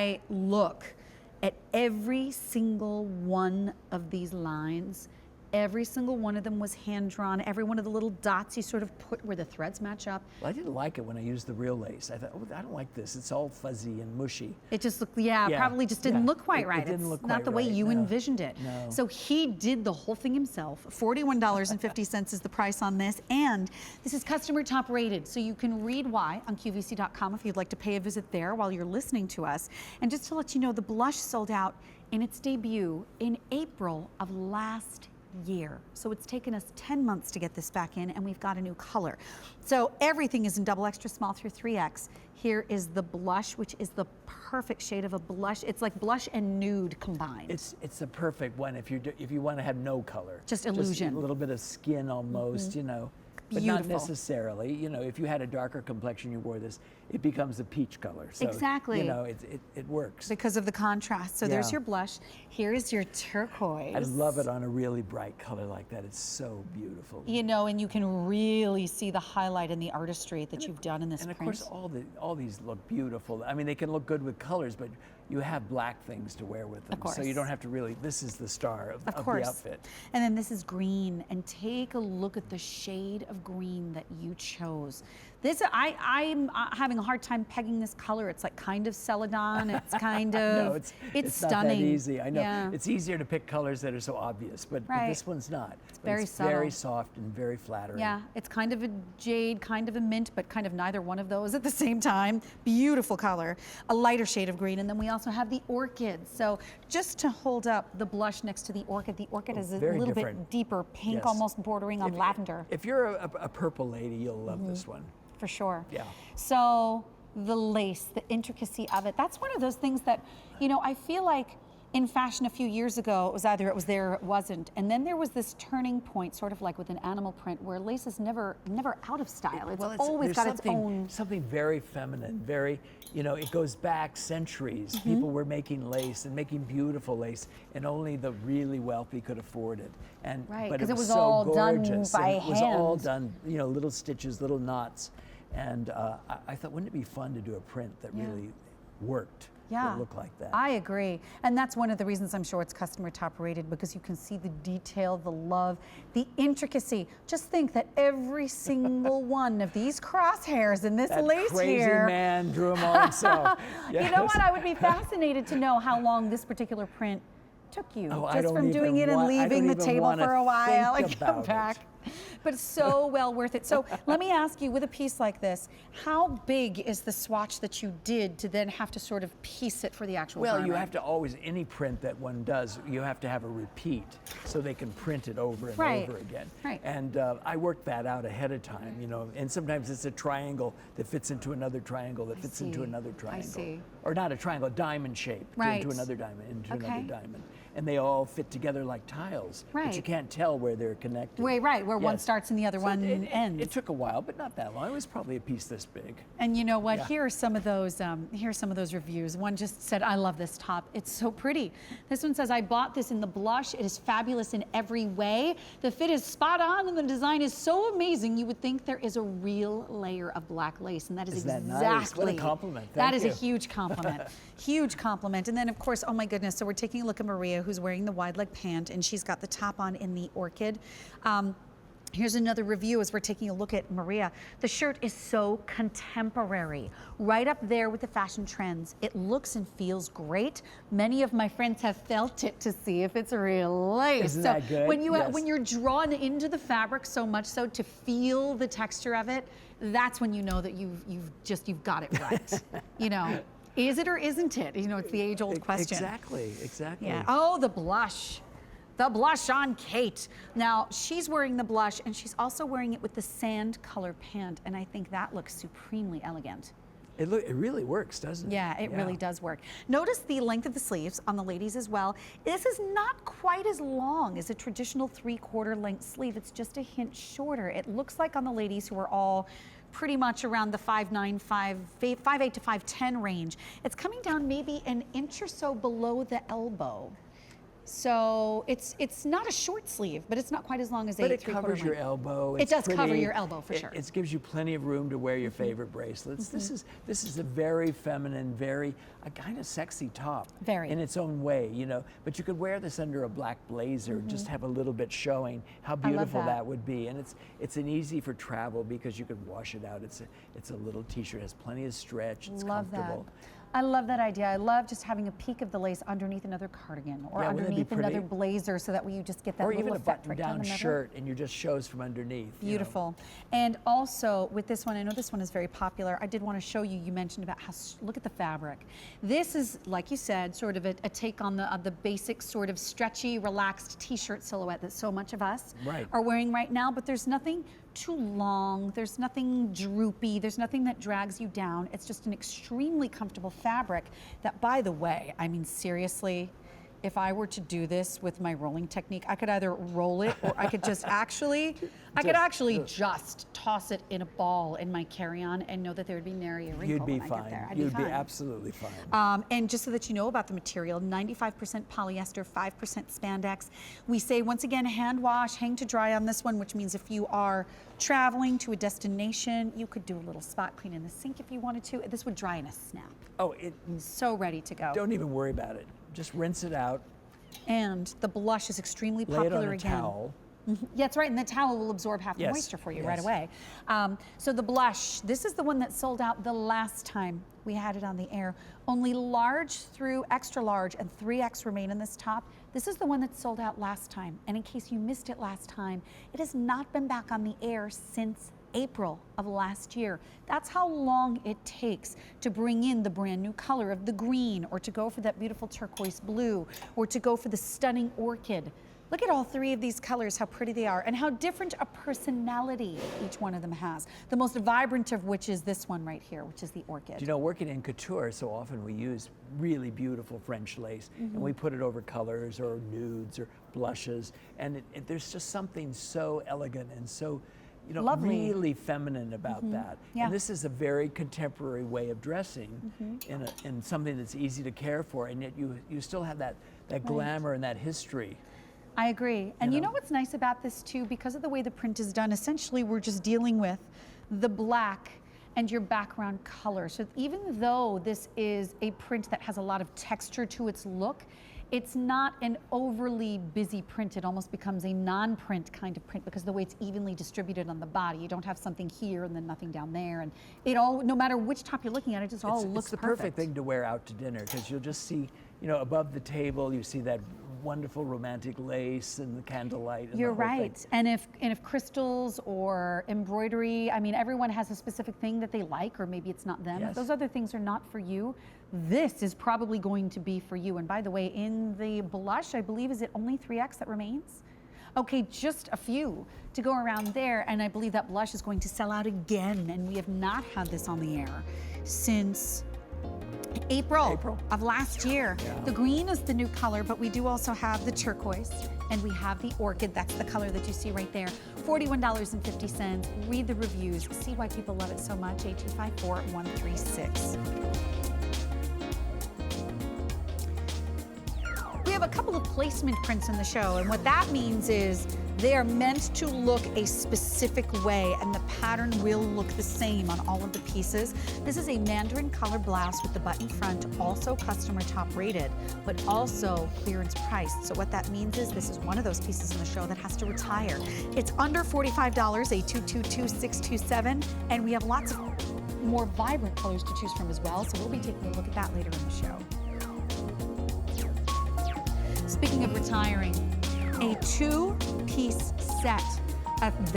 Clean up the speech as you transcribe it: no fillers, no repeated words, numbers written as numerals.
I look at every single one of these lines, every single one of them was hand drawn. Every one of the little dots you sort of put where the threads match up. Well, I didn't like it when I used the real lace. I thought, oh, I don't like this. It's all fuzzy and mushy. It just looked, probably just didn't look quite right. It didn't look not quite the way right, you no. envisioned it. No. So he did the whole thing himself. $41.50 is the price on this, and this is customer top rated. So you can read why on QVC.com if you'd like to pay a visit there while you're listening to us. And just to let you know, the blush sold out in its debut in April of last year. So it's taken us 10 months to get this back in, and we've got a new color. So everything is in double extra small through 3X. Here is the blush, which is the perfect shade of a blush. It's like blush and nude combined. It's the perfect one if you want to have no color. Just illusion. Just a little bit of skin almost, you know. But Beautiful. not necessarily. You know, if you had a darker complexion, you wore this, it becomes a peach color. So, exactly. You know, it works. Because of the contrast. So there's your blush. Here's your turquoise. I love it on a really bright color like that. It's so beautiful. You know, and you can really see the highlight and the artistry that you've done in this print. And of course, all these look beautiful. I mean, they can look good with colors, but you have black things to wear with them. Of course. So you don't have to really, this is the star of the outfit. And then this is green, and take a look at the shade of green that you chose. This, I'm having a hard time pegging this color. It's like kind of celadon. It's kind of, no, it's stunning. Not that easy. I know. Yeah. It's easier to pick colors that are so obvious, but this one's not. It's very subtle. Very soft and very flattering. Yeah, it's kind of a jade, kind of a mint, but kind of neither one of those at the same time. Beautiful color. A lighter shade of green, and then we also have the orchid. So just to hold up the blush next to the orchid is a little bit deeper pink, almost bordering on lavender. If you're a purple lady, you'll love this one. For sure. Yeah. So the lace, the intricacy of it, that's one of those things that, you know, I feel like in fashion a few years ago, it was either it was there or it wasn't. And then there was this turning point, sort of like with an animal print, where lace is never out of style. It's always got its own. Something very feminine, very, you know, it goes back centuries. People were making lace and making beautiful lace, and only the really wealthy could afford it. And but it was so all gorgeous. done by hand. It was hand. all done, you know, little stitches, little knots. And I thought, wouldn't it be fun to do a print that really worked? Yeah, look like that. I agree. And that's one of the reasons I'm sure it's customer top rated, because you can see the detail, the love, the intricacy. Just think that every single one of these crosshairs in this lace crazy here. Man drew them all himself. Yes. You know what? I would be fascinated to know how long this particular print took you. Just from doing it and leaving the table for a while and come back. But so well worth it. So let me ask you, with a piece like this, how big is the swatch that you did to then have to sort of piece it for the actual garment? You have to always, any print that one does, you have to have a repeat so they can print it over and over again. Right. And I worked that out ahead of time, you know, and sometimes it's a triangle that fits into another triangle that fits into another triangle. I see. Or not a triangle, a diamond shape into another diamond, into another diamond. And they all fit together like tiles, but you can't tell where they're connected. Where one starts and the other one ends. It took a while, but not that long. It was probably a piece this big. And you know what? Here are some of those. Here are some of those reviews. One just said, "I love this top. It's so pretty." This one says, "I bought this in the blush. It is fabulous in every way. The fit is spot on, and the design is so amazing. You would think there is a real layer of black lace, and that is Isn't exactly." that nice? What a compliment. That is a huge compliment. Huge compliment. And then, of course, oh my goodness. So we're taking a look at Maria, who's wearing the wide leg pant, and she's got the top on in the orchid. Here's another review as we're taking a look at Maria. The shirt is so contemporary, right up there with the fashion trends. It looks and feels great. Many of my friends have felt it to see if it's real lace. Isn't that good? When you're drawn into the fabric so much so to feel the texture of it, that's when you know that you've got it right. You know, is it or isn't it? You know, it's the age-old question. Exactly. Yeah. Oh, the blush. The blush on Kate. Now, she's wearing the blush, and she's also wearing it with the sand color pant, and I think that looks supremely elegant. It really works, doesn't it? Yeah, it really does work. Notice the length of the sleeves on the ladies as well. This is not quite as long as a traditional 3/4 length sleeve. It's just a hint shorter. It looks like on the ladies who are all pretty much around the 5'9", 5'8" to 5'10" range. It's coming down maybe an inch or so below the elbow. So it's not a short sleeve, but it's not quite as long as but a it 3/4 covers your length. elbow. It It's does cover pretty. your elbow for sure. It gives you plenty of room to wear your favorite bracelets. This is a very feminine, a kind of sexy top. Very. In its own way, you know. But you could wear this under a black blazer, just have a little bit showing how beautiful that would be. And it's an easy for travel because you could wash it out. It's a little t-shirt, has plenty of stretch. It's comfortable. I love that idea. I love just having a peek of the lace underneath another cardigan or underneath another blazer, so that way you just get that or little even a effect right down button-down the middle. shirt, and you just shows from underneath. Beautiful. And also with this one, I know this one is very popular. I did want to show you. You mentioned about how look at the fabric. This is, like you said, sort of a take on the basic sort of stretchy, relaxed T-shirt silhouette that so much of us are wearing right now. But there's nothing too long, there's nothing droopy, there's nothing that drags you down. It's just an extremely comfortable fabric that, by the way, I mean, seriously, if I were to do this with my rolling technique, I could either roll it or I could just actually, just toss it in a ball in my carry-on and know that there would be nary a wrinkle. You'd be when fine. I get there. You'd be absolutely fine. And just so that you know about the material, 95% polyester, 5% spandex. We say, once again, hand wash, hang to dry on this one, which means if you are traveling to a destination, you could do a little spot clean in the sink if you wanted to. This would dry in a snap. Oh, so ready to go. Don't even worry about it. Just rinse it out. And the blush is extremely popular. Lay it on a towel. Yeah, that's right, and the towel will absorb half the moisture for you right away. So the blush, this is the one that sold out the last time we had it on the air. Only large through extra large and 3X remain in this top. This is the one that sold out last time. And in case you missed it last time, it has not been back on the air since April of last year. That's how long it takes to bring in the brand new color of the green, or to go for that beautiful turquoise blue, or to go for the stunning orchid. Look at all three of these colors, how pretty they are, and how different a personality each one of them has. The most vibrant of which is this one right here, which is the orchid. You know, working in couture, so often we use really beautiful French lace, and we put it over colors or nudes or blushes, and there's just something so elegant and so, you know, really feminine about that. Yeah. And this is a very contemporary way of dressing in something that's easy to care for, and yet you still have that glamour and that history. I agree. And you know what's nice about this too, because of the way the print is done, essentially we're just dealing with the black and your background color. So even though this is a print that has a lot of texture to its look, it's not an overly busy print. It almost becomes a non-print kind of print because of the way it's evenly distributed on the body. You don't have something here and then nothing down there. And it all, no matter which top you're looking at, it just all looks perfect. It's the perfect thing to wear out to dinner, because you'll just see, you know, above the table, you see that wonderful romantic lace and the candlelight. And You're the whole right. thing. And if crystals or embroidery, I mean, everyone has a specific thing that they like, or maybe it's not them. If those other things are not for you, this is probably going to be for you. And by the way, in the blush, I believe, is it only 3X that remains? Okay, just a few to go around there, and I believe that blush is going to sell out again, and we have not had this on the air since April of last year. The green is the new color, but we do also have the turquoise, and we have the orchid. That's the color that you see right there. $41.50. Read the reviews. See why people love it so much. 825-4136. We have a couple of placement prints in the show, and what that means is they are meant to look a specific way, and the pattern will look the same on all of the pieces. This is a mandarin color blouse with the button front, also customer top rated, but also clearance priced. So what that means is this is one of those pieces in the show that has to retire. It's under $45, A222627, and we have lots of more vibrant colors to choose from as well, so we'll be taking a look at that later in the show. Speaking of retiring, a two-piece set of